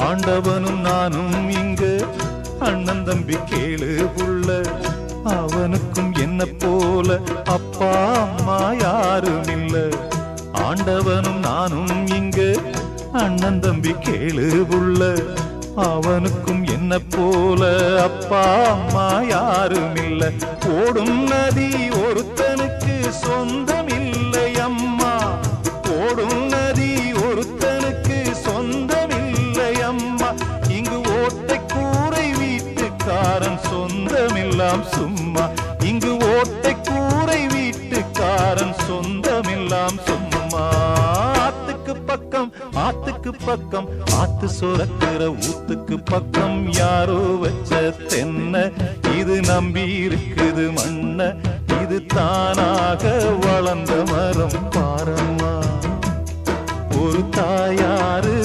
ஆண்டவனும் நானும் இங்கு அண்ணன் தம்பி கேளு புள்ள, அவனுக்கும் என்ன போல அப்பா அம்மா யாரும் இல்ல. ஆண்டவனும் நானும் இங்கு அண்ணன் தம்பி கேளு புள்ள, அவனுக்கும் என்ன போல அப்பா அம்மா யாரும் இல்ல. ஓடும் நதி ஒருத்தனுக்கு சொந்தம் இல்லை அம்மா, ஓடும் நதி ஒருத்தனுக்கு சொந்தம் இல்லை அம்மா. இங்கு ஓட்டை கூரை வீட்டுக்காரன் சொந்தமெல்லாம் சும்மா, இங்கு ஓட்டை கூரை வீட்டுக்காரன் சொந்தமெல்லாம் சும்மா. ஆத்துக்கு பக்கம் ஆத்துக்கு பக்கம் ஆத்து சுரக்கிற ஊத்துக்கு பக்கம் யாரோ வச்ச தென்ன, இது நம்பி இருக்குது மண்ண, இது தானாக வளர்ந்த மரம் பாரம்மா. ஒரு தாயாரு